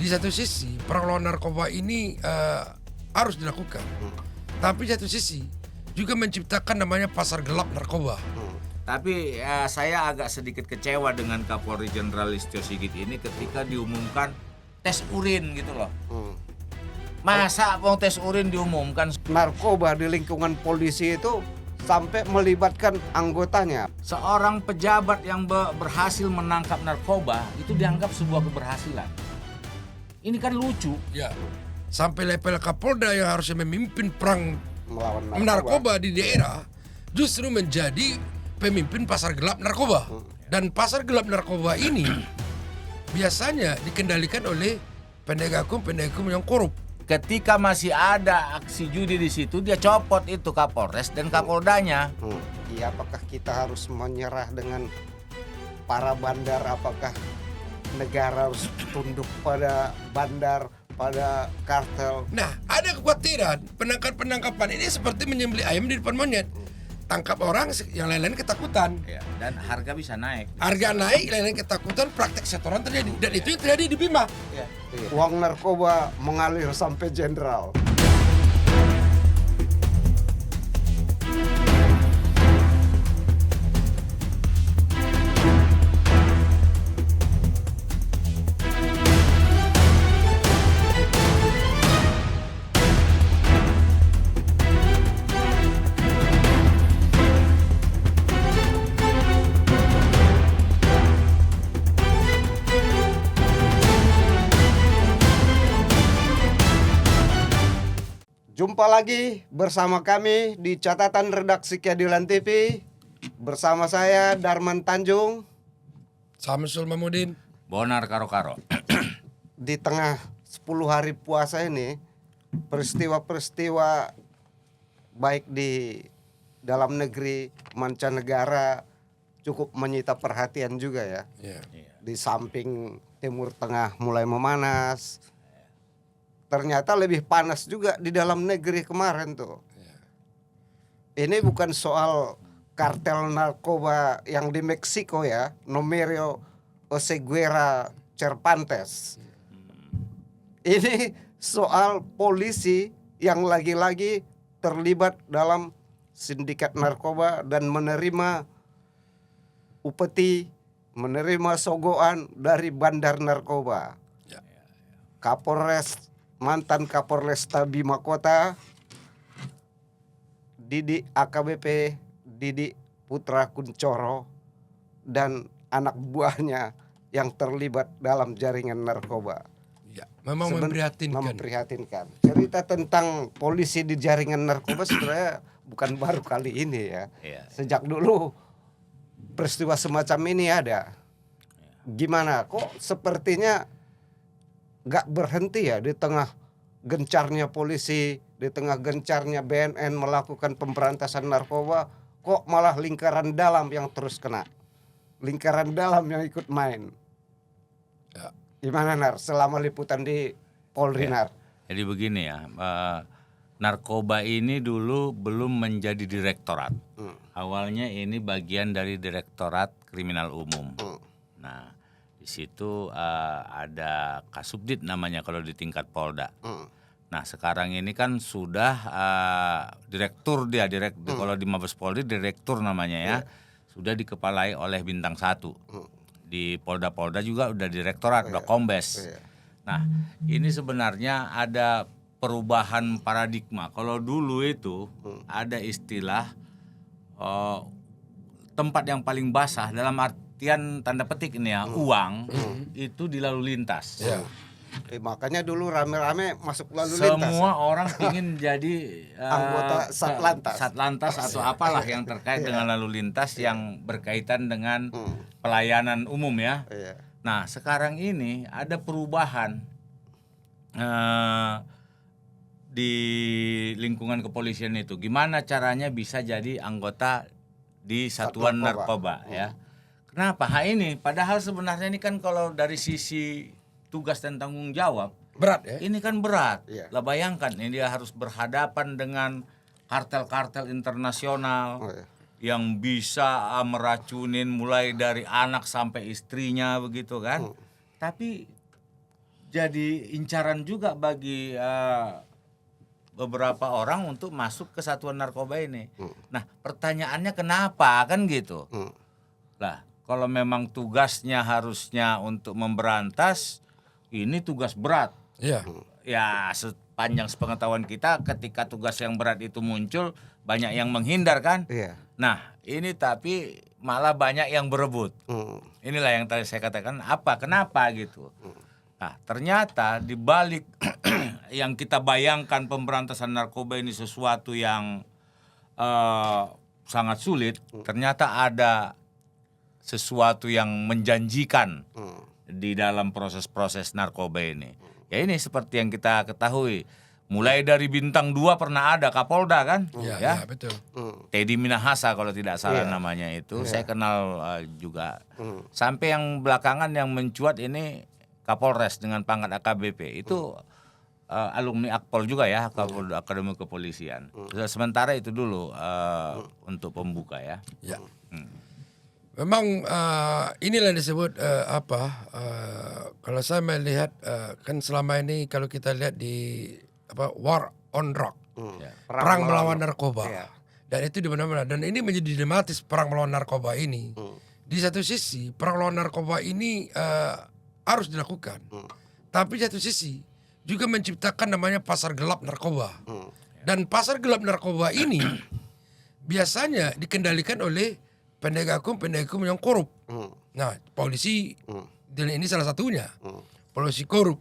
di satu sisi perang lawan narkoba ini harus dilakukan. Tapi di satu sisi juga menciptakan namanya pasar gelap narkoba. Tapi saya agak sedikit kecewa dengan Kapolri Jenderal Listio Sigit ini ketika diumumkan tes urin gitu loh. Masa mau tes urin diumumkan? Narkoba di lingkungan polisi itu sampai melibatkan anggotanya. Seorang pejabat yang berhasil menangkap narkoba itu dianggap sebuah keberhasilan. Ini kan lucu. Ya, sampai level Kapolda yang harusnya memimpin perang Melawan narkoba di daerah justru menjadi pemimpin pasar gelap narkoba. Dan pasar gelap narkoba ini biasanya dikendalikan oleh penegak hukum yang korup. Ketika masih ada aksi judi di situ, dia copot itu Kapolres dan Kapoldanya. Iya, apakah kita harus menyerah dengan para bandar? Apakah negara harus tunduk pada bandar, pada kartel? Nah, ada kekhawatiran penangkapan ini seperti menyembelih ayam di depan monyet. Tangkap orang, yang lain-lain ketakutan. Ya, dan harga bisa naik. Harga naik, lain-lain ketakutan, praktek setoran terjadi. Dan itu yang terjadi di Bima. Ya. Uang narkoba mengalir sampai jenderal. Jumpa lagi bersama kami di catatan redaksi Keadilan TV. Bersama saya Darman Tanjung. Samsul Mamudin. Bonar karo-karo. Di tengah 10 hari puasa ini, peristiwa-peristiwa baik di dalam negeri, mancanegara cukup menyita perhatian juga ya. Ya. Di samping Timur Tengah mulai memanas, ternyata lebih panas juga di dalam negeri kemarin tuh. Ini bukan soal kartel narkoba yang di Meksiko ya, Numerio Oseguera Cervantes. Ini soal polisi yang lagi-lagi terlibat dalam sindikat narkoba dan menerima upeti, menerima sogokan dari bandar narkoba. Mantan Kapolresta Bima Kota, Didi AKBP Didi Putra Kuncoro, dan anak buahnya yang terlibat dalam jaringan narkoba. Ya, memang memprihatinkan. Cerita tentang polisi di jaringan narkoba sebenarnya bukan baru kali ini ya. Sejak dulu peristiwa semacam ini ada. Gimana kok sepertinya gak berhenti ya di tengah gencarnya polisi, di tengah gencarnya BNN melakukan pemberantasan narkoba, kok malah lingkaran dalam yang terus kena, lingkaran dalam yang ikut main. Ya. Gimana Nar, selama liputan di Polri Nar? Jadi begini ya, narkoba ini dulu belum menjadi direktorat. Awalnya ini bagian dari Direktorat Kriminal Umum. Nah, di situ ada Kasubdit namanya kalau di tingkat Polda. Nah, sekarang ini kan sudah direktur dia, kalau di Mabes Polri direktur namanya ya. Sudah dikepalai oleh bintang 1. Di Polda-Polda juga udah direktorat, udah kombes. Nah, ini sebenarnya ada perubahan paradigma. Kalau dulu itu ada istilah tempat yang paling basah dalam artian tanda petik ini ya, uang itu di lalu lintas. Makanya dulu rame-rame masuk lalu lintas. Semua orang ingin jadi anggota Satlantas atau apalah yang terkait dengan lalu lintas yang berkaitan dengan pelayanan umum ya. Nah, sekarang ini ada perubahan di lingkungan kepolisian itu. Gimana caranya bisa jadi anggota di satuan narkoba ya. Kenapa? Ini padahal sebenarnya ini kan kalau dari sisi tugas dan tanggung jawab berat ya. Ini kan berat. Lah bayangkan ini dia harus berhadapan dengan kartel-kartel internasional yang bisa meracunin mulai dari anak sampai istrinya begitu kan. Tapi jadi incaran juga bagi beberapa orang untuk masuk ke satuan narkoba ini. Nah, pertanyaannya kenapa kan gitu? Lah, kalau memang tugasnya harusnya untuk memberantas, ini tugas berat. Iya. Ya, sepanjang sepengetahuan kita, ketika tugas yang berat itu muncul, banyak yang menghindar kan? Iya. Nah, ini tapi malah banyak yang berebut. Inilah yang tadi saya katakan, kenapa gitu. Nah, ternyata di balik yang kita bayangkan pemberantasan narkoba ini sesuatu yang sangat sulit, ternyata ada sesuatu yang menjanjikan di dalam proses-proses narkoba ini. Ya ini seperti yang kita ketahui, mulai dari bintang 2 pernah ada Kapolda kan? Ya, betul. Teddy Minahasa kalau tidak salah namanya itu, saya kenal juga. Sampai yang belakangan yang mencuat ini Kapolres dengan pangkat AKBP itu alumni Akpol juga ya, Akademi Kepolisian. Sementara itu dulu untuk pembuka ya. Ya. Memang inilah yang disebut kalau saya melihat kan selama ini kalau kita lihat di war on drug, perang melawan narkoba, dan itu di mana-mana, dan ini menjadi dilematis perang melawan narkoba ini. Di satu sisi perang melawan narkoba ini harus dilakukan, tapi di satu sisi juga menciptakan namanya pasar gelap narkoba, dan pasar gelap narkoba ini biasanya dikendalikan oleh penegak hukum yang korup. Nah, polisi dan ini salah satunya. Polisi korup.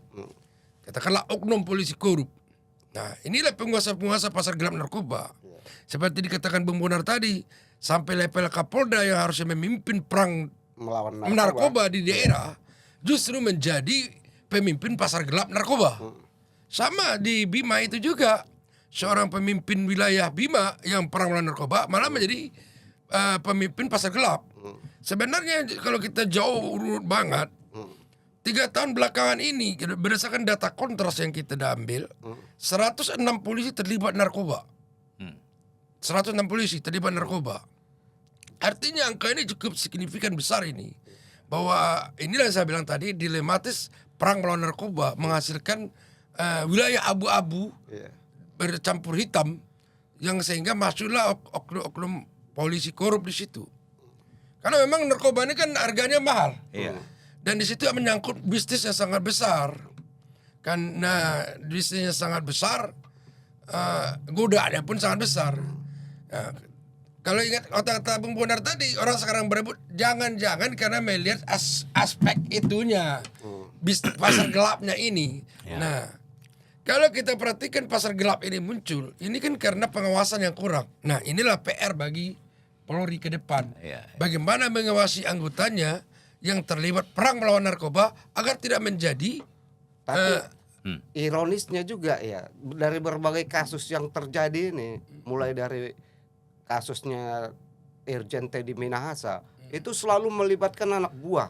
Katakanlah oknum polisi korup. Nah, inilah penguasa-penguasa pasar gelap narkoba. Seperti dikatakan Bung Bonar tadi, sampai level Kapolda yang harusnya memimpin perang Melawan narkoba di daerah, justru menjadi pemimpin pasar gelap narkoba. Sama di Bima itu juga, seorang pemimpin wilayah Bima yang perang melawan narkoba malah menjadi pemimpin pasar gelap. Sebenarnya kalau kita jauh urut banget, 3 tahun belakangan ini berdasarkan data kontras yang kita ambil, 106 polisi terlibat narkoba. 106 polisi terlibat narkoba. Artinya angka ini cukup signifikan besar ini. Bahwa inilah yang saya bilang tadi, dilematis perang melawan narkoba menghasilkan wilayah abu-abu bercampur hitam, yang sehingga masuklah oknum polisi korup di situ. Karena memang narkoba ini kan harganya mahal. Dan di situ menyangkut bisnis yang sangat besar. Karena bisnisnya sangat besar, godaannya pun sangat besar. Nah, kalau ingat kata-kata Bung Bonar tadi, orang sekarang berebut jangan-jangan karena melihat aspek itunya, bisnis pasar gelapnya ini. Nah, kalau kita perhatikan pasar gelap ini muncul, ini kan karena pengawasan yang kurang. Nah, inilah PR bagi Polri ke depan. Bagaimana mengawasi anggotanya yang terlibat perang melawan narkoba agar tidak menjadi. Tapi ironisnya juga ya, dari berbagai kasus yang terjadi ini, mulai dari kasusnya Irjen Teddy Minahasa, itu selalu melibatkan anak buah.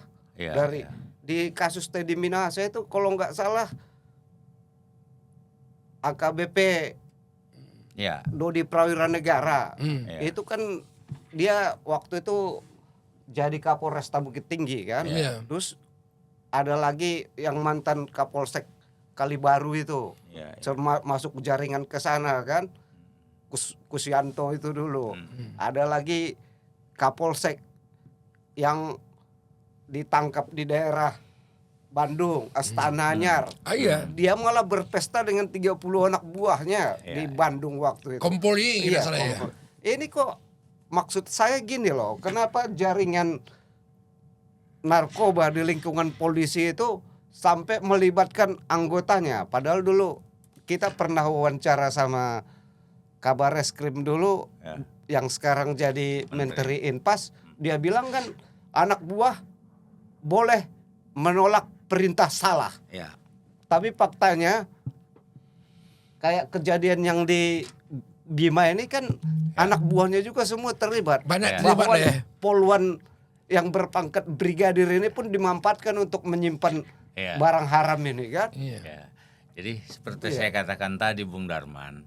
Di kasus Teddy Minahasa itu kalau nggak salah AKBP Dodi Prawira Negara, itu kan dia waktu itu jadi Kapolresta Bukit Tinggi kan. Terus ada lagi yang mantan Kapolsek Kalibaru itu, masuk jaringan ke sana kan, Kusyanto itu dulu. Ada lagi Kapolsek yang ditangkap di daerah Bandung, Astana Anyar. Dia malah berpesta dengan 30 anak buahnya di Bandung waktu itu. Kompoli ya. Ini kok maksud saya gini loh, kenapa jaringan narkoba di lingkungan polisi itu sampai melibatkan anggotanya? Padahal dulu kita pernah wawancara sama Kabar Reskrim dulu, yang sekarang jadi Menteri Inpas. Dia bilang kan anak buah boleh menolak perintah salah. Tapi faktanya kayak kejadian yang di Bima ini kan anak buahnya juga semua terlibat. Banyak terlibat ya. Poluan yang berpangkat brigadir ini pun dimanfaatkan untuk menyimpan barang haram ini kan. Jadi seperti saya katakan tadi Bung Darman,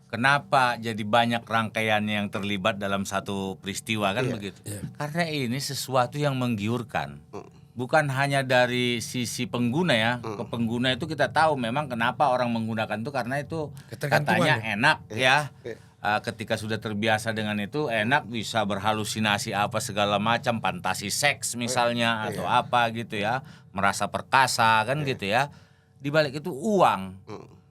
kenapa jadi banyak rangkaian yang terlibat dalam satu peristiwa kan begitu? Karena ini sesuatu yang menggiurkan. bukan hanya dari sisi pengguna ya. Ke pengguna itu kita tahu memang kenapa orang menggunakan itu karena itu katanya enak ya. Ketika sudah terbiasa dengan itu enak, bisa berhalusinasi apa segala macam, fantasi seks misalnya atau apa gitu ya, merasa perkasa kan gitu ya. Di balik itu uang.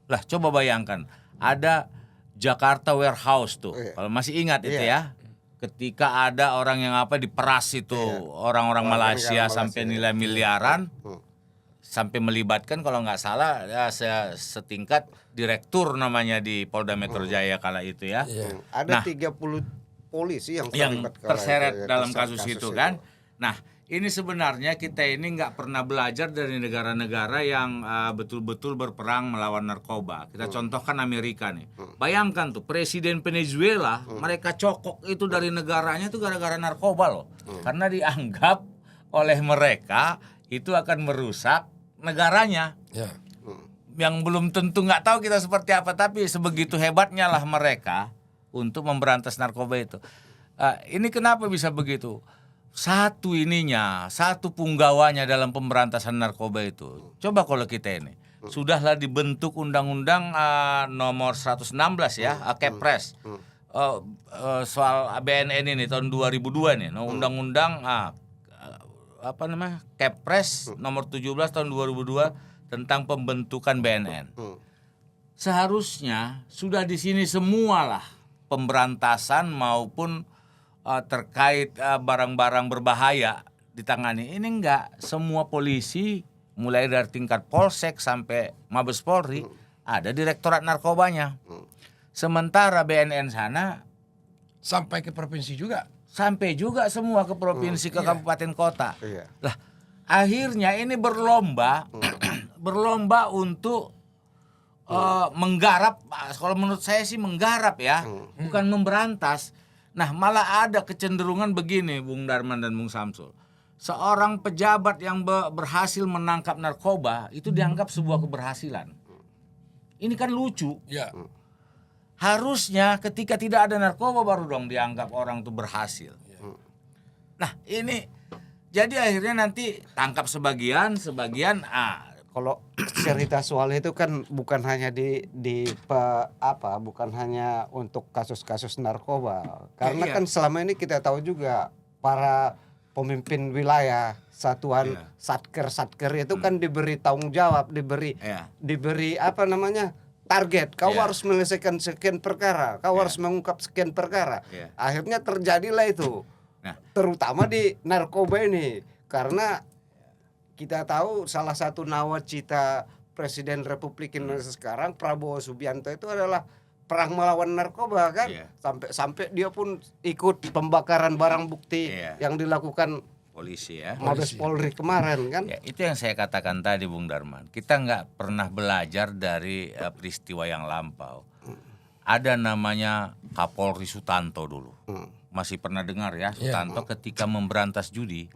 Lah coba bayangkan, ada Jakarta Warehouse tuh. Kalau masih ingat itu ya. Ketika ada orang yang diperas itu orang-orang Malaysia sampai nilai miliaran, sampai melibatkan kalau nggak salah ya, setingkat direktur namanya di Polda Metro Jaya kala itu ya. Ada 30 polisi yang terseret dalam kasus itu kan. Nah ini sebenarnya kita ini nggak pernah belajar dari negara-negara yang betul-betul berperang melawan narkoba. Kita contohkan Amerika nih. Bayangkan tuh Presiden Venezuela, mereka cokok itu dari negaranya itu gara-gara narkoba loh. Karena dianggap oleh mereka itu akan merusak negaranya. Yang belum tentu nggak tahu kita seperti apa, tapi sebegitu hebatnya lah mereka untuk memberantas narkoba itu. Ini kenapa bisa begitu? Satu punggawanya dalam pemberantasan narkoba itu. Coba kalau kita ini sudahlah dibentuk undang-undang nomor 116 ya, Kepres. Soal BNN ini tahun 2002 nih, undang-undang Kepres nomor 17 tahun 2002 tentang pembentukan BNN. Seharusnya sudah di sini semualah pemberantasan maupun terkait barang-barang berbahaya ditangani. Ini enggak, semua polisi mulai dari tingkat Polsek sampai Mabes Polri ada direktorat narkobanya. Sementara BNN sana sampai ke provinsi juga. Sampai juga semua ke provinsi, ke kabupaten kota. Lah, akhirnya ini berlomba untuk menggarap. Kalau menurut saya sih menggarap ya, bukan memberantas. Nah, malah ada kecenderungan begini, Bung Darman dan Bung Samsul. Seorang pejabat yang berhasil menangkap narkoba itu dianggap sebuah keberhasilan. Ini kan lucu. Ya. Harusnya ketika tidak ada narkoba baru dong dianggap orang itu berhasil. Nah, ini jadi akhirnya nanti tangkap sebagian. Kalau cerita soal itu kan bukan hanya bukan hanya untuk kasus-kasus narkoba. Karena kan selama ini kita tahu juga para pemimpin wilayah, satuan satker itu kan diberi tanggung jawab, diberi target. Kau harus menyelesaikan sekian perkara, kau harus mengungkap sekian perkara. Akhirnya terjadilah itu. Terutama di narkoba ini, karena kita tahu salah satu nawacita Presiden Republik Indonesia sekarang Prabowo Subianto itu adalah perang melawan narkoba kan. Sampai dia pun ikut pembakaran barang bukti yang dilakukan polisi ya, Mabes Polri kemarin kan. Ya, itu yang saya katakan tadi Bung Darman. Kita nggak pernah belajar dari peristiwa yang lampau. Ada namanya Kapolri Sutanto dulu. Masih pernah dengar ya, Sutanto ketika memberantas judi.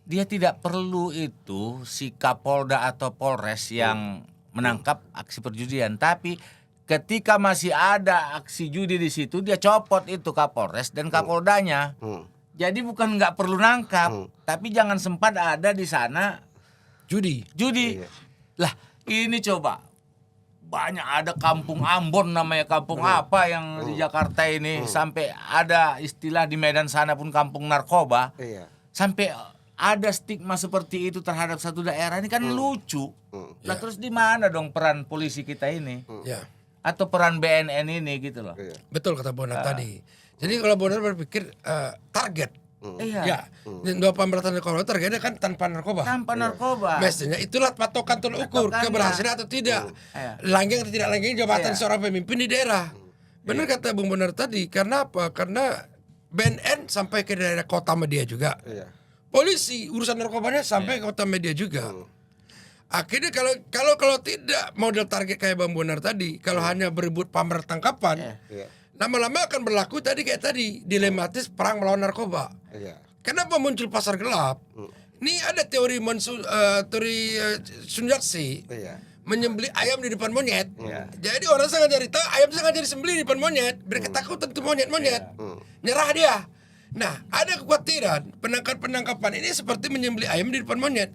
Dia tidak perlu itu si Kapolda atau Polres yang menangkap aksi perjudian, tapi ketika masih ada aksi judi di situ dia copot itu Kapolres dan Kapoldanya. Jadi bukan nggak perlu nangkap, tapi jangan sempat ada di sana judi. Lah ini coba banyak ada kampung Ambon namanya kampung apa yang di Jakarta ini sampai ada istilah di Medan sana pun kampung narkoba. Sampai ada stigma seperti itu terhadap satu daerah ini kan lucu. Nah terus di mana dong peran polisi kita ini? Atau peran BNN ini gitu loh. Betul kata Bonar tadi. Jadi kalau Bonar berpikir target. Dua pemberantasan narkoba targetnya kan tanpa narkoba. Mestinya itulah patokan tolak ukur keberhasilan atau tidak. Langgeng atau tidak langgeng jabatan seorang pemimpin di daerah. Benar kata Bung Bonar tadi. Karena apa? Karena BNN sampai ke daerah kota media juga. Polisi urusan narkobanya sampai ke kota media juga. Akhirnya kalau tidak model target kayak Bang Bonar tadi, kalau hanya berebut pamer tangkapan, lama-lama akan berlaku kayak tadi dilematis perang melawan narkoba. Kenapa muncul pasar gelap? Ini ada teori Sun Yat-sen menyembelih ayam di depan monyet. Jadi orang sangat cari tahu ayam sangat jadi sembelih di depan monyet, biar ketakutan tuh monyet. Nyerah dia. Nah, ada kekhawatiran penangkapan ini seperti menyembelih ayam di depan monyet.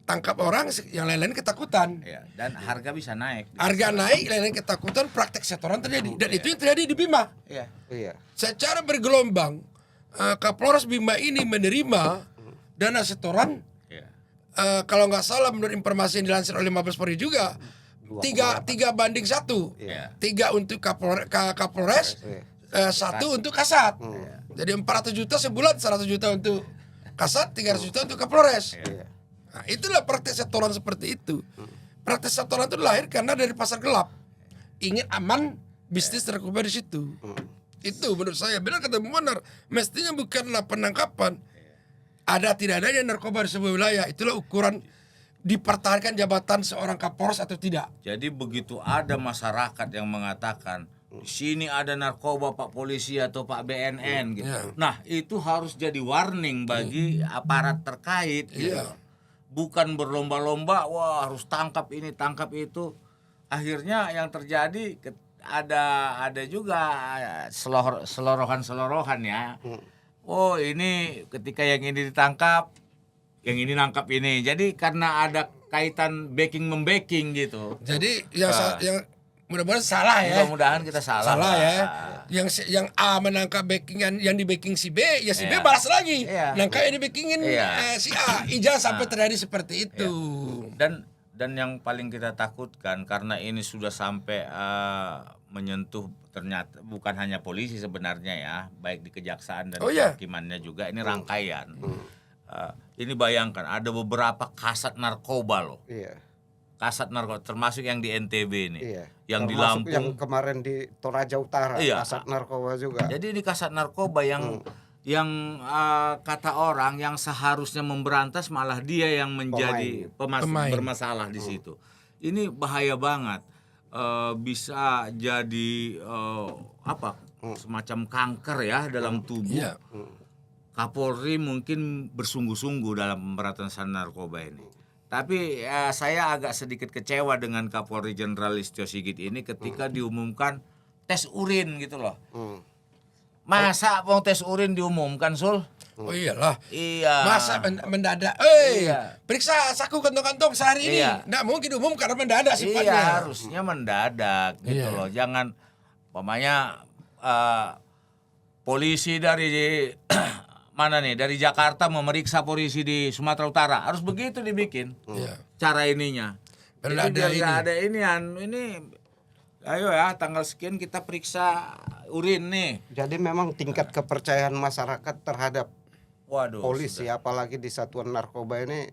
Tangkap orang, yang lain-lain ketakutan. Ya, dan harga bisa naik. Harga naik, lain-lain ketakutan, praktek setoran terjadi. Dan itu yang terjadi di Bima. Iya. Iya. Secara bergelombang, Kapolres Bima ini menerima dana setoran. Iya. Kalau nggak salah menurut informasi yang dilansir oleh Mabes Polri juga, 3 banding 1. Iya. 3 untuk Kapolres, 1 untuk Kasat. Jadi 400 juta sebulan, 100 juta untuk Kasat, 300 juta untuk Kapolres. Iya. Nah, itulah praktek setoran seperti itu. Praktek setoran itu lahir karena dari pasar gelap. Ingin aman, bisnis narkoba di situ. Itu menurut saya, benar kata Bung Monar, mestinya bukanlah penangkapan. Ada tidak adanya narkoba di sebuah wilayah, itulah ukuran dipertahankan jabatan seorang Kapolres atau tidak. Jadi begitu ada masyarakat yang mengatakan di sini ada narkoba Pak Polisi atau Pak BNN gitu. Iya. Nah, itu harus jadi warning bagi aparat terkait gitu. Iya. Bukan berlomba-lomba, wah harus tangkap ini, tangkap itu. Akhirnya yang terjadi ada juga selorohan ya. Oh, ini ketika yang ini ditangkap, yang ini nangkap ini. Jadi karena ada kaitan backing-membacking gitu. Jadi yang mudah-mudahan salah ya. Mudah-mudahan kita salah. Salah ya. Yang A menangkap backingan, yang di backing si B, ya si B balas lagi. Nangkap yang di backingin si A. Jangan sampai terjadi seperti itu. Dan yang paling kita takutkan karena ini sudah sampai menyentuh, ternyata bukan hanya polisi sebenarnya ya, baik di kejaksaan dan kehakimannya juga, ini rangkaian. Ini bayangkan ada beberapa kasat narkoba loh. Iya. Kasat narkoba termasuk yang di NTB ini. Iya. Yang termasuk di Lampung, yang kemarin di Toraja Utara, kasat narkoba juga. Jadi di kasat narkoba yang kata orang yang seharusnya memberantas malah dia yang menjadi Pemain. bermasalah di situ. Ini bahaya banget. Bisa jadi semacam kanker ya dalam tubuh. Iya. Kapolri mungkin bersungguh-sungguh dalam pemberantasan narkoba ini. Tapi saya agak sedikit kecewa dengan Kapolri Jenderal Listio Sigit ini ketika diumumkan tes urin gitu loh. Masa mau tes urin diumumkan, Sul? Oh iyalah. Iya. Masa mendadak. Periksa saku kantong-kantong sehari ini. Nggak mungkin umum karena mendadak sifatnya. Iya, harusnya mendadak gitu loh. Jangan umpamanya polisi dari mana nih, dari Jakarta memeriksa polisi di Sumatera Utara, harus begitu dibikin cara ininya. Jadi biar ada ini ayo ya tanggal sekian kita periksa urin nih. Jadi memang tingkat kepercayaan masyarakat terhadap polisi sudah. apalagi di satuan narkoba ini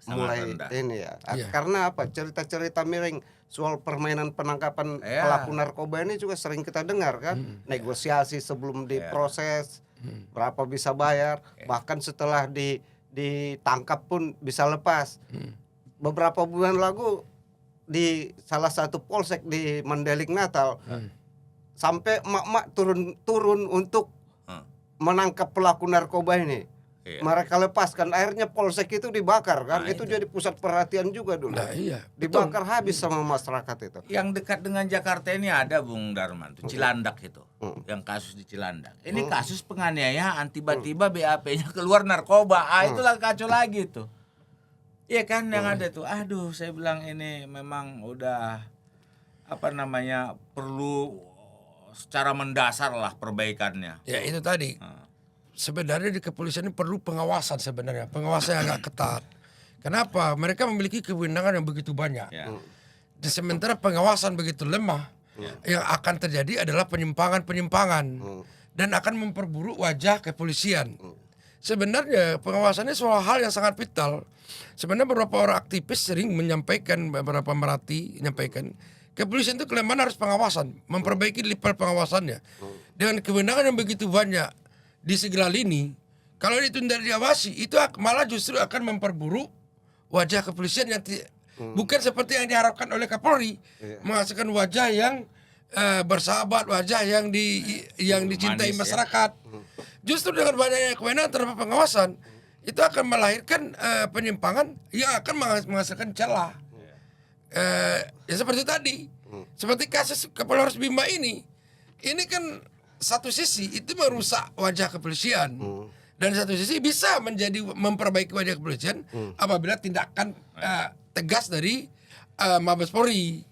Sangat mulai rendah. ini ya. Karena apa? Cerita-cerita miring soal permainan penangkapan pelaku narkoba ini juga sering kita dengar kan. Negosiasi sebelum diproses, berapa bisa bayar, bahkan setelah ditangkap pun bisa lepas. Beberapa bulan lalu di salah satu polsek di Mandailing Natal sampai emak-emak turun untuk menangkap pelaku narkoba ini. Mereka lepaskan, akhirnya polsek itu dibakar kan. Itu jadi pusat perhatian juga dulu. Dibakar habis sama masyarakat itu. Yang dekat dengan Jakarta ini ada Bung Darman tuh, Cilandak itu. Yang kasus di Cilandak. Ini kasus penganiayaan, tiba-tiba BAP-nya keluar narkoba. Itulah kacau lagi tuh. Iya kan yang ada tuh. Aduh, saya bilang ini memang udah perlu secara mendasar lah perbaikannya. Ya itu tadi. Sebenarnya di kepolisian ini perlu pengawasan sebenarnya. Pengawasan yang agak ketat. Kenapa? Mereka memiliki kewenangan yang begitu banyak. Dan sementara pengawasan begitu lemah, yang akan terjadi adalah penyimpangan-penyimpangan. Dan akan memperburuk wajah kepolisian. Sebenarnya pengawasannya soal hal yang sangat vital. Sebenarnya beberapa orang aktivis sering menyampaikan, beberapa merhati menyampaikan, kepolisian itu kelemahan harus pengawasan, memperbaiki level pengawasannya. Dengan kewenangan yang begitu banyak di segala lini, kalau itu tidak diawasi, itu malah justru akan memperburuk wajah kepolisian yang bukan seperti yang diharapkan oleh Kapolri, menghasilkan wajah yang bersahabat, wajah yang dicintai manis, masyarakat. Justru dengan banyaknya kewenangan terhadap pengawasan, itu akan melahirkan penyimpangan yang akan menghasilkan celah. Ya seperti tadi, seperti kasus Kapolres Bima ini kan satu sisi itu merusak wajah kepolisian. Dan satu sisi bisa memperbaiki wajah kepolisian apabila tindakan tegas dari Mabes Polri.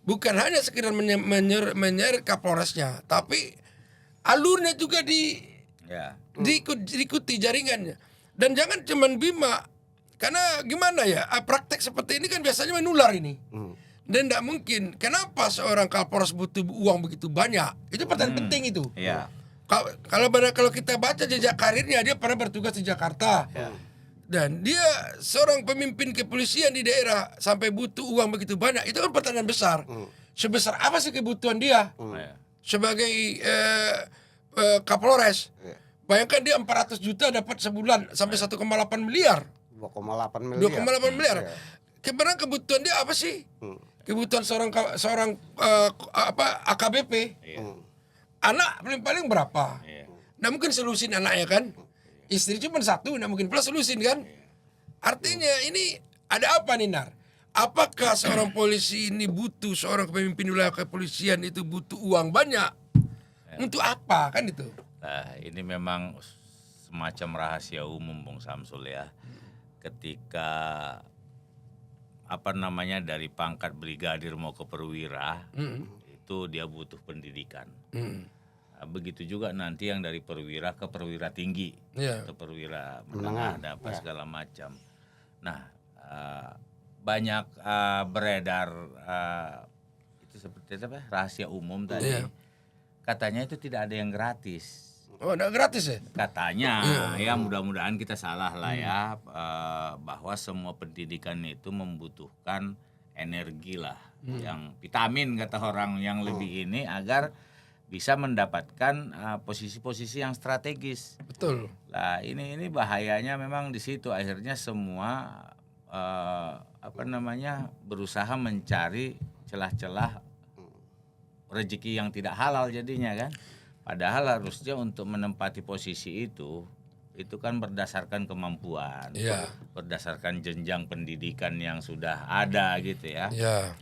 Bukan hanya sekedar menyeret Kapolresnya, tapi alurnya juga diikuti jaringannya. Dan jangan cuman Bima, karena gimana ya, praktek seperti ini kan biasanya menular ini. Dan tidak mungkin. Kenapa seorang Kapolres butuh uang begitu banyak? Itu pertanyaan penting itu. Iya. Kalau kita baca jejak karirnya, dia pernah bertugas di Jakarta. Dan dia seorang pemimpin kepolisian di daerah sampai butuh uang begitu banyak. Itu kan pertanyaan besar. Sebesar apa sih kebutuhan dia sebagai Kapolres? Bayangkan dia 400 juta dapat sebulan sampai 1,8 miliar. 2,8 miliar. 2,8 miliar. Sebenarnya kebutuhan dia apa sih? Kebutuhan seorang AKBP. Anak paling berapa? Nah mungkin solusin anaknya kan? Istri cuma satu, nah mungkin plus solusin kan? Artinya ini ada apa nih Nar? Apakah seorang polisi ini butuh, seorang pemimpin wilayah kepolisian itu butuh uang banyak? Untuk apa kan itu? Nah, ini memang semacam rahasia umum Bung Samsul ya. Ketika dari pangkat brigadir mau ke perwira, itu dia butuh pendidikan. Begitu juga nanti yang dari perwira ke perwira tinggi, ke perwira menengah, ada apa segala macam. Nah, banyak beredar itu seperti apa rahasia umum tadi. Katanya itu tidak ada yang gratis. Oh, enggak gratis ya? Katanya, ya mudah-mudahan kita salah lah ya, bahwa semua pendidikan itu membutuhkan energi lah, yang vitamin kata orang yang lebih ini agar bisa mendapatkan posisi-posisi yang strategis. Betul. Nah ini bahayanya memang di situ, akhirnya semua berusaha mencari celah-celah rezeki yang tidak halal jadinya kan. Padahal harusnya untuk menempati posisi itu kan berdasarkan kemampuan, berdasarkan jenjang pendidikan yang sudah ada gitu ya.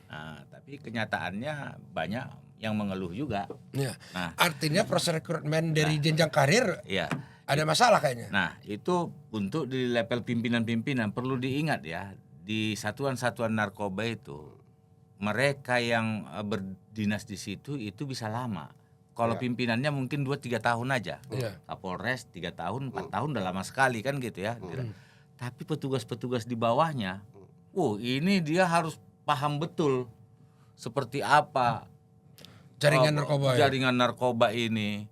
Nah, tapi kenyataannya banyak yang mengeluh juga. Nah, artinya proses rekrutmen dari jenjang karir ada masalah kayaknya. Nah, itu untuk di level pimpinan-pimpinan perlu diingat ya, di satuan-satuan narkoba itu mereka yang berdinas di situ itu bisa lama. Kalau pimpinannya mungkin 2-3 tahun aja. Kapolres 3 tahun, 4 tahun udah lama sekali kan gitu ya. Tapi petugas-petugas di bawahnya, ini dia harus paham betul seperti apa jaringan narkoba ini.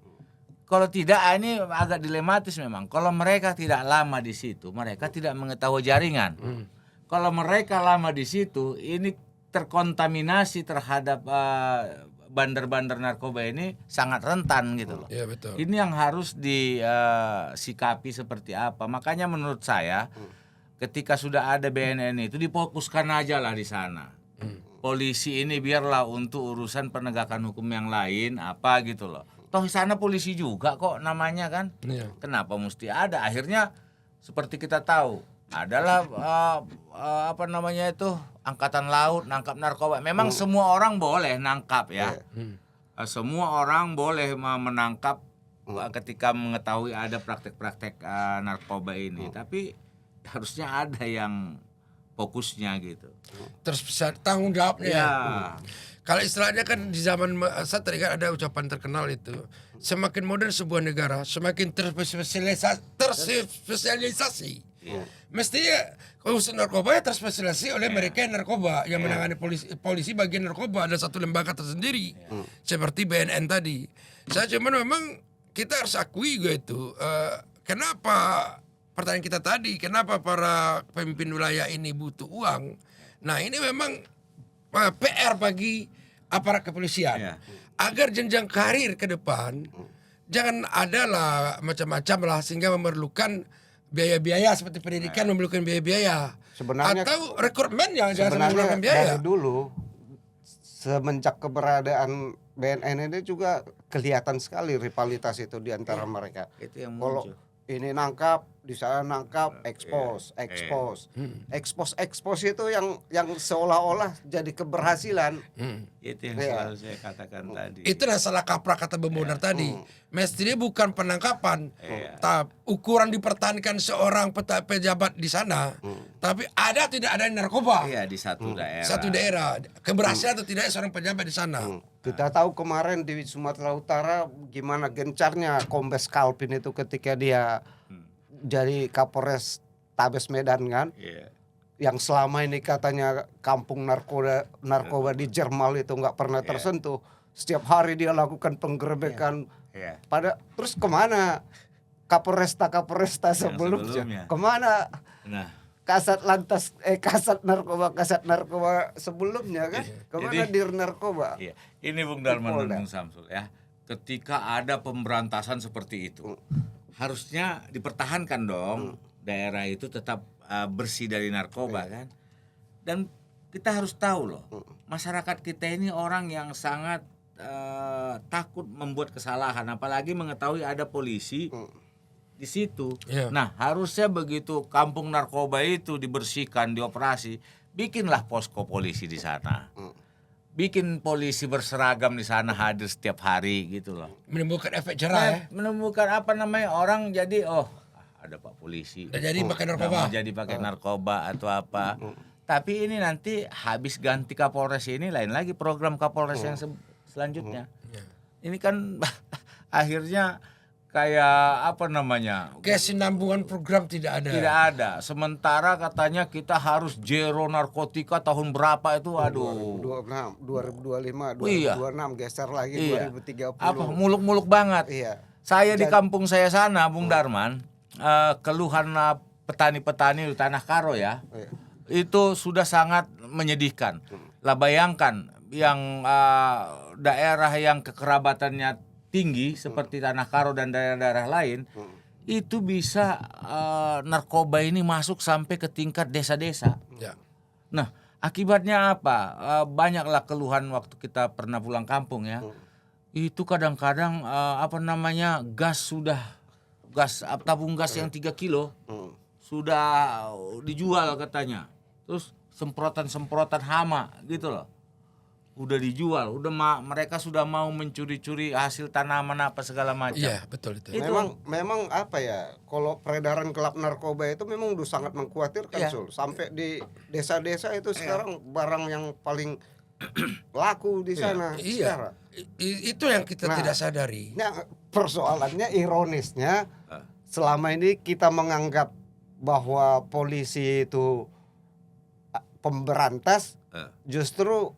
Kalau tidak, ini agak dilematis memang. Kalau mereka tidak lama di situ, mereka tidak mengetahui jaringan. Kalau mereka lama di situ, ini terkontaminasi terhadap bandar-bandar narkoba ini sangat rentan gitu loh. Iya betul. Ini yang harus disikapi seperti apa. Makanya menurut saya, ketika sudah ada BNN itu difokuskan aja lah di sana. Polisi ini biarlah untuk urusan penegakan hukum yang lain apa gitu loh. Toh di sana polisi juga kok namanya kan. Kenapa mesti ada? Akhirnya seperti kita tahu adalah angkatan laut nangkap narkoba. Memang semua orang boleh nangkap ya. Semua orang boleh menangkap ketika mengetahui ada praktek-praktek narkoba ini. Tapi harusnya ada yang fokusnya gitu. Terus tanggung jawabnya. Ya. Kalau istilahnya kan di zaman saya teringat ada ucapan terkenal itu, semakin modern sebuah negara, semakin terspesialisasi. Mestinya khusus narkoba terspesialisasi oleh mereka yang narkoba, yang menangani polisi bagian narkoba, ada satu lembaga tersendiri seperti BNN tadi. Saya cuman memang kita harus akui gitu, kenapa pertanyaan kita tadi, kenapa para pemimpin wilayah ini butuh uang? Nah ini memang PR bagi aparat kepolisian agar jenjang karir ke depan jangan ada lah macam-macam lah sehingga memerlukan biaya-biaya seperti pendidikan memerlukan biaya-biaya. Sebenarnya atau rekrutmen yang jangan memerlukan biaya. Dari dulu semenjak keberadaan BNN ini juga kelihatan sekali rivalitas itu di antara mereka. Itu yang kalau muncul. ini nangkap, di sana nangkap, expose itu yang seolah-olah jadi keberhasilan. Itu yang selalu saya katakan tadi. Itu salah kaprah kata Bung Bonar tadi. Mestinya bukan penangkapan, tapi ukuran dipertahankan seorang pejabat di sana, tapi ada tidak ada narkoba. Iya, di satu daerah. Satu daerah, keberhasilan atau tidak seorang pejabat di sana. Kita tahu kemarin di Sumatera Utara gimana gencarnya Kombes Kalpin itu ketika dia jadi Kapolres Tabes Medan kan. Iya. Yang selama ini katanya kampung narkoba di Jermal itu nggak pernah tersentuh. Setiap hari dia lakukan penggerebekan. Terus kemana Kapolresta sebelumnya? Kemana? Nah, Kasat narkoba sebelumnya kan? Kemana dir narkoba? Iya. Ini Bung Darman dan Bung Samsul ya. Ketika ada pemberantasan seperti itu, harusnya dipertahankan dong. Daerah itu tetap bersih dari narkoba kan. Dan kita harus tahu loh, masyarakat kita ini orang yang sangat takut membuat kesalahan, apalagi mengetahui ada polisi di situ. Nah, harusnya begitu kampung narkoba itu dibersihkan, dioperasi, bikinlah posko polisi di sana. Bikin polisi berseragam di sana hadir setiap hari gitu loh. Menimbulkan efek jerah Menimbulkan orang jadi ada Pak polisi. Jadi pakai narkoba. Jadi pakai narkoba atau apa. Tapi ini nanti habis ganti Kapolres ini lain lagi program Kapolres yang selanjutnya. Ini kan akhirnya kayak kesinambungan program tidak ada. Tidak ada. Sementara katanya kita harus zero narkotika tahun berapa itu, aduh. 2025, 2026 geser lagi 2030. Apa muluk-muluk banget. Saya di kampung saya sana, Bung Darman, keluhan petani-petani di Tanah Karo ya. Itu sudah sangat menyedihkan. Lah bayangkan yang daerah yang kekerabatannya tinggi seperti Tanah Karo dan daerah-daerah lain, itu bisa narkoba ini masuk sampai ke tingkat desa-desa. Nah, akibatnya apa? Banyaklah keluhan waktu kita pernah pulang kampung ya. Itu kadang-kadang tabung gas yang 3 kilo sudah dijual katanya. Terus semprotan hama gitu loh. Udah dijual, mereka sudah mau mencuri-curi hasil tanaman apa segala macam. Iya, betul itu. Memang apa ya? Kalau peredaran gelap narkoba itu memang udah sangat mengkhawatirkan, Sul. Sampai di desa-desa itu sekarang barang yang paling laku di sana. Iya. Itu yang kita tidak sadari. Nah, persoalannya ironisnya selama ini kita menganggap bahwa polisi itu pemberantas, justru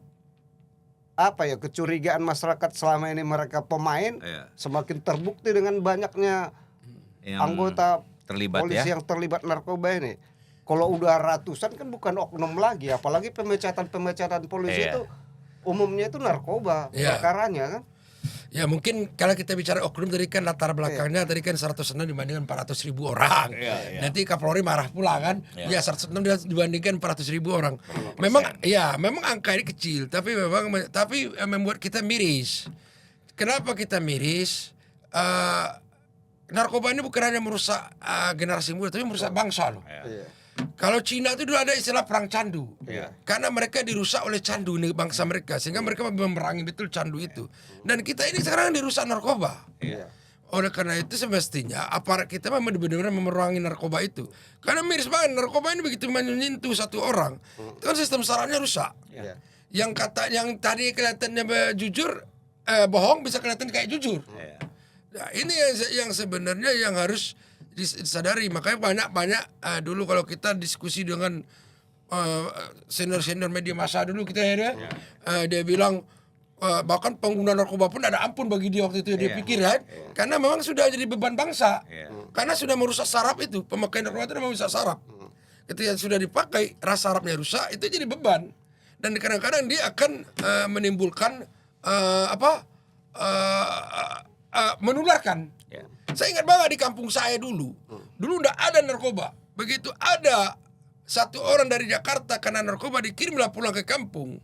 kecurigaan masyarakat selama ini mereka pemain semakin terbukti dengan banyaknya yang anggota terlibat polisi yang terlibat narkoba ini. Kalau udah ratusan kan bukan oknum lagi, apalagi pemecatan polisi itu umumnya itu narkoba perkaranya kan. Ya mungkin kalau kita bicara oknum tadi kan latar belakangnya tadi kan 106 dibandingkan 400.000 orang. Nanti Kapolri marah pula kan. 106 dibandingkan 400.000 orang. Memang angka ini kecil, tapi membuat kita miris. Kenapa kita miris? Narkoba ini bukan hanya merusak generasi muda, tapi merusak bangsa loh. Kalau Cina itu dulu ada istilah perang candu, karena mereka dirusak oleh candu nih bangsa mereka, sehingga mereka memerangi betul candu itu. Dan kita ini sekarang dirusak narkoba. Oleh karena itu semestinya aparat kita memang benar-benar memerangi narkoba itu. Karena miris banget narkoba ini begitu menyentuh satu orang, itu kan sistem sarafnya rusak. Yang tadi kelihatannya jujur, bohong bisa kelihatan kayak jujur. Nah, ini yang sebenarnya yang harus disadari. Makanya banyak dulu kalau kita diskusi dengan senior media massa dulu kita dia bilang bahkan pengguna narkoba pun ada ampun bagi dia waktu itu dia pikir kan, karena memang sudah jadi beban bangsa, karena sudah merusak saraf itu. Pemakaian narkoba itu merusak saraf. Ketika sudah dipakai rasa sarafnya rusak, itu jadi beban, dan kadang-kadang dia akan menimbulkan menularkan. Saya ingat banget di kampung saya dulu udah ada narkoba. Begitu ada satu orang dari Jakarta karena narkoba dikirimlah pulang ke kampung.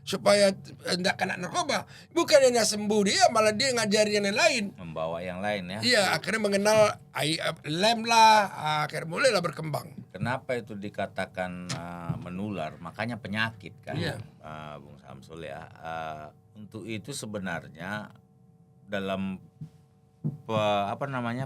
supaya tidak kena narkoba. Bukan hanya sembuh dia, malah dia ngajari yang lain. Membawa yang lain ya. Iya, akhirnya mengenal lem lah, akhirnya mulailah berkembang. Kenapa itu dikatakan menular? Makanya penyakit kan, Iya. Bung Samsul ya. Untuk itu sebenarnya dalam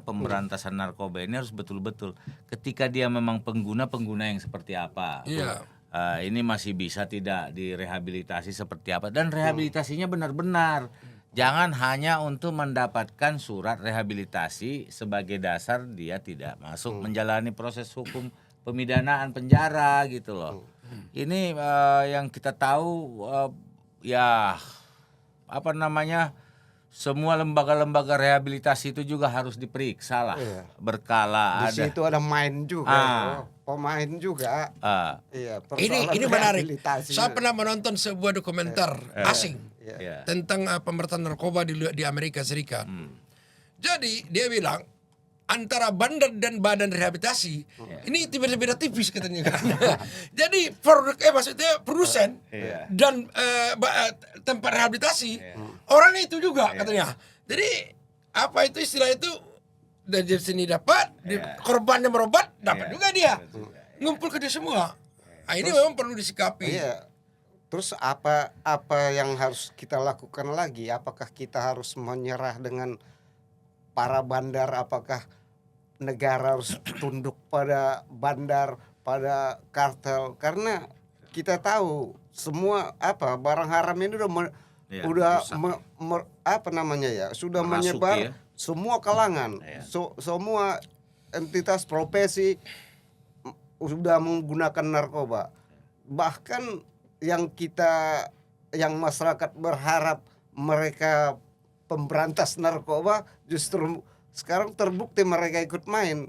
pemberantasan narkoba ini harus betul-betul ketika dia memang pengguna yang seperti apa. Iya. Ini masih bisa tidak direhabilitasi seperti apa, dan rehabilitasinya benar-benar. Jangan hanya untuk mendapatkan surat rehabilitasi sebagai dasar dia tidak masuk menjalani proses hukum pemidanaan penjara gitu loh. Ini yang kita tahu semua lembaga-lembaga rehabilitasi itu juga harus diperiksa lah, berkala. Di situ ada main juga, pemain juga. Iya, Ini menarik. rehabilitasi. Saya pernah menonton sebuah dokumenter asing Iya. tentang pemberantasan narkoba di Amerika Serikat. Jadi dia bilang antara bandar dan badan rehabilitasi ini beda tipis katanya kan. Jadi maksudnya produsen dan tempat rehabilitasi orang itu juga katanya. Jadi apa itu istilah itu dari sini dapat korbannya berobat dapat juga dia. Ngumpul ke dia semua. Ini memang perlu disikapi. Iya. Terus apa yang harus kita lakukan lagi? Apakah kita harus menyerah dengan para bandar? Apakah negara harus tunduk pada bandar, pada kartel? Karena kita tahu semua barang haram ini sudah Merasuki, menyebar ya. semua kalangan, semua entitas profesi sudah menggunakan narkoba. Bahkan yang masyarakat berharap mereka pemberantas narkoba justru sekarang terbukti mereka ikut main.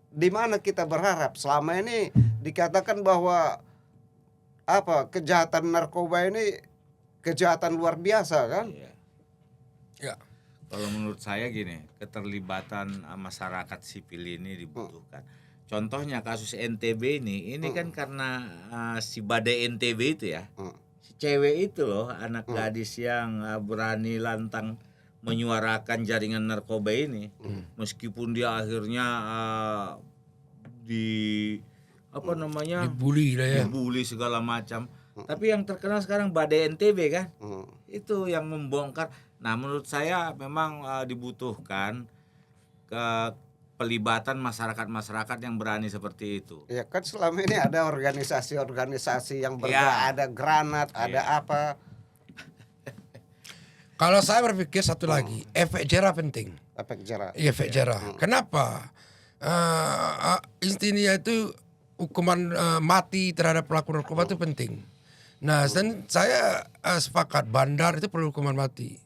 Di mana kita berharap selama ini dikatakan bahwa kejahatan narkoba ini kejahatan luar biasa kan? Ya. Kalau menurut saya gini, keterlibatan masyarakat sipil ini dibutuhkan. Contohnya kasus NTB ini kan karena si badai NTB itu ya, si cewek itu loh, anak gadis yang berani lantang menyuarakan jaringan narkoba ini, meskipun dia akhirnya Dibully lah ya. dibully segala macam. Tapi yang terkenal sekarang badai NTB kan, itu yang membongkar. Nah menurut saya memang dibutuhkan pelibatan masyarakat yang berani seperti itu. Ya kan selama ini ada organisasi-organisasi yang bergerak, ada granat, ada apa. Kalau saya berpikir satu lagi, efek jerah penting. Efek jerah. Iya, efek jerah. Kenapa? Intinya itu hukuman mati terhadap pelaku narkoba itu penting. Nah, dan saya sepakat bandar itu perlu hukuman mati.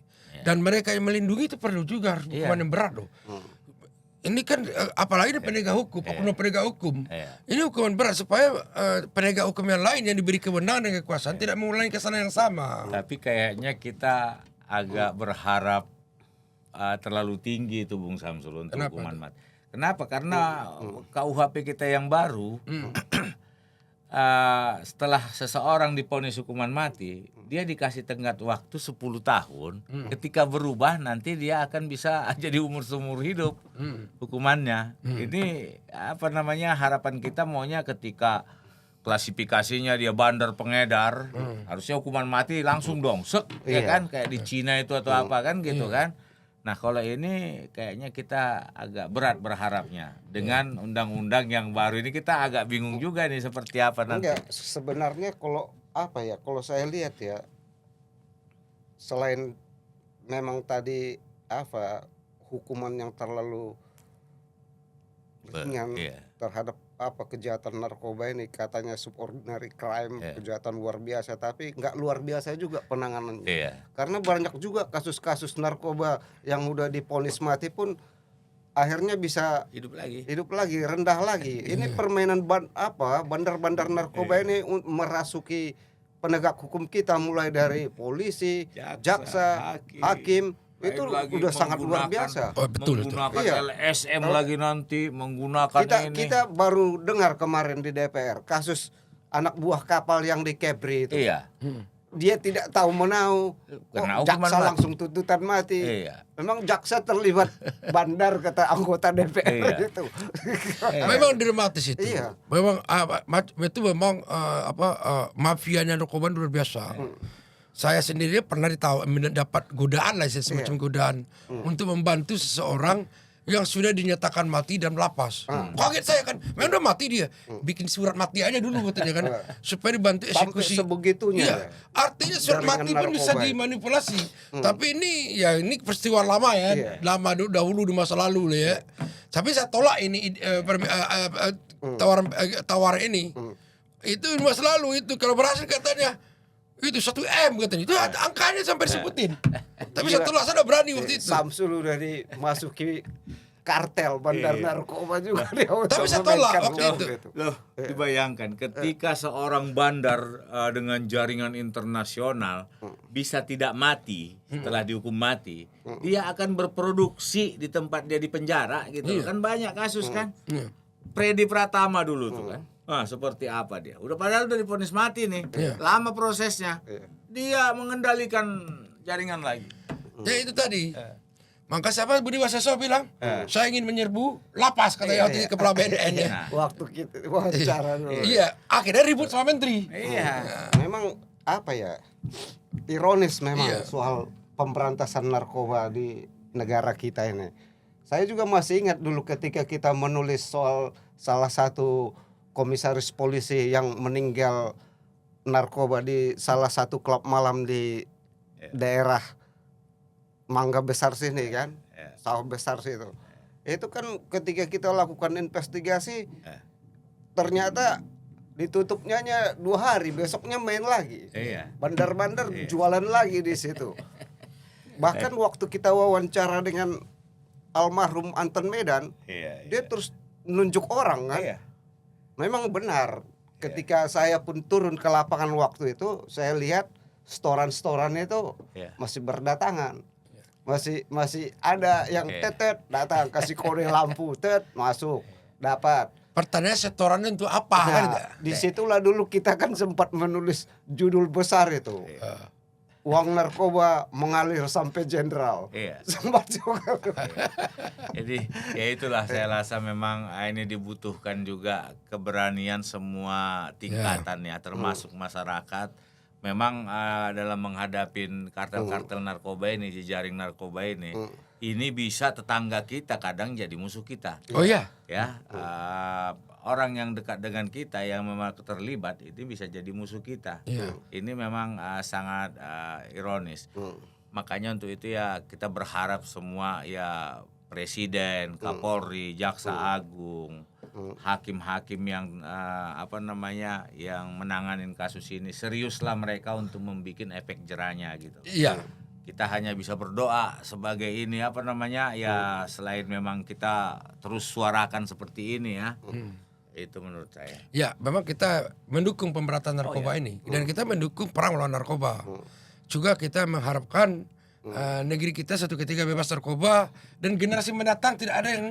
Dan mereka yang melindungi itu perlu juga hukuman yang berat loh. Ini kan apalagi penegak hukum, penegak hukum. Ini hukuman berat supaya penegak hukum yang lain yang diberi kewenangan dan kekuasaan tidak mengulangi kesalahan yang sama. Tapi kayaknya kita agak berharap terlalu tinggi itu Bung Samsul untuk hukuman mati. Kenapa? Karena KUHP kita yang baru setelah seseorang divonis hukuman mati, dia dikasih tenggat waktu 10 tahun. Ketika berubah nanti dia akan bisa jadi umur seumur hidup hukumannya. Ini harapan kita maunya ketika klasifikasinya dia bandar pengedar, harusnya hukuman mati langsung dong, ya kan, kayak di Cina itu atau apa kan gitu kan. Nah kalau ini kayaknya kita agak berat berharapnya dengan undang-undang yang baru ini, kita agak bingung juga nih seperti apa nanti. Enggak, sebenarnya kalau saya lihat ya, selain memang tadi hukuman yang terlalu ringan terhadap kejahatan narkoba ini, katanya subordinary crime, kejahatan luar biasa, tapi nggak luar biasa juga penanganannya. Karena banyak juga kasus-kasus narkoba yang udah divonis mati pun akhirnya bisa hidup lagi, rendah lagi. Ini permainan bandar-bandar narkoba ini merasuki penegak hukum kita, mulai dari polisi, jaksa, hakim. Itu udah sangat luar biasa. Menggunakan LSM lagi nanti, menggunakan kita baru dengar kemarin di DPR kasus anak buah kapal yang di Kepri itu. dia tidak tahu menau. Kena Kok hukuman jaksa mati. langsung tuntutan mati. Iya. Memang jaksa terlibat bandar kata anggota DPR Iya. itu. Memang dramatis itu. Iya. Memang itu memang mafianya narkoba luar biasa. Saya sendiri pernah mendapat godaan lah, semacam godaan untuk membantu seseorang yang sudah dinyatakan mati dan melapas. Kaget saya kan, memang udah mati dia. Bikin surat mati aja dulu katanya kan, supaya dibantu Sampai eksekusi. sebegitunya. Iya, artinya surat Jaringan mati pun bisa narkoba. dimanipulasi. Tapi ini peristiwa lama ya, Iya. lama dahulu di masa lalu lah ya. Tapi saya tolak ini tawaran ini. Itu di masa lalu itu kalau berhasil katanya itu 1 M katanya. Itu angkanya sampai disebutin. Tapi saya tolak, saya udah berani waktu itu. Samsul udah dimasuki kartel bandar narkoba juga dia. Tapi saya tolak memainkan waktu role itu. Loh, dibayangkan ketika seorang bandar dengan jaringan internasional bisa tidak mati setelah dihukum mati, dia akan berproduksi di tempat dia di penjara gitu. Kan banyak kasus kan. Freddy Pratama dulu tuh kan. Nah, seperti apa dia? Padahal udah divonis mati nih. Lama prosesnya. Dia mengendalikan jaringan lagi. Ya itu tadi. Maka siapa Budi Waseso bilang, saya ingin menyerbu lapas katanya waktu itu kepala BNN ya. Waktu kita wawancara dulu. Iya, akhirnya ribut sama menteri. Iya. Memang apa ya? Ironis memang Iya. soal pemberantasan narkoba di negara kita ini. Saya juga masih ingat dulu ketika kita menulis soal salah satu komisaris polisi yang meninggal narkoba di salah satu klub malam di daerah Mangga Besar sini kan, Sawah Besar situ. Itu kan ketika kita lakukan investigasi, ternyata ditutupnya hanya 2 hari, besoknya main lagi. Iya. Bandar-bandar jualan lagi di situ. Bahkan waktu kita wawancara dengan almarhum Anton Medan, dia terus nunjuk orang kan. Memang benar. Ketika saya pun turun ke lapangan waktu itu, saya lihat storan-storan itu masih berdatangan. Masih ada yang tetet datang kasih kode lampu masuk dapat. Pertanyaan setorannya untuk apa kan? Disitulah dulu kita kan sempat menulis judul besar itu. Uang narkoba mengalir sampai jenderal. Sempat juga. Jadi ya itulah saya rasa memang ini dibutuhkan juga keberanian semua tingkatan ya, termasuk masyarakat. Memang dalam menghadapi kartel-kartel narkoba ini, jejaring narkoba ini bisa tetangga kita kadang jadi musuh kita. Oh iya. Ya, orang yang dekat dengan kita yang memang terlibat itu bisa jadi musuh kita. Ini memang sangat ironis. Makanya untuk itu ya kita berharap semua ya Presiden, Kapolri, Jaksa Agung, hakim-hakim yang yang menanganin kasus ini seriuslah mereka untuk membuat efek jerahnya gitu. Iya. Kita hanya bisa berdoa sebagai ini ya selain memang kita terus suarakan seperti ini ya. Itu menurut saya. Ya, memang kita mendukung pemberantasan narkoba ini dan kita mendukung perang melawan narkoba. Juga kita mengharapkan negeri kita suatu ketika bebas narkoba dan generasi mendatang tidak ada yang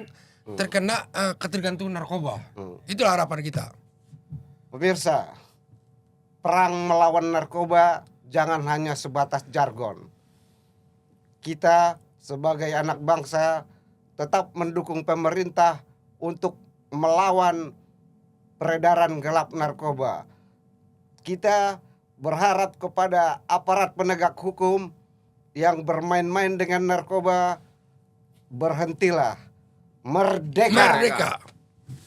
terkena ketergantungan narkoba. Itulah harapan kita. Pemirsa, perang melawan narkoba jangan hanya sebatas jargon. Kita sebagai anak bangsa tetap mendukung pemerintah untuk melawan peredaran gelap narkoba. Kita berharap kepada aparat penegak hukum yang bermain-main dengan narkoba, berhentilah. Merdeka. Merdeka.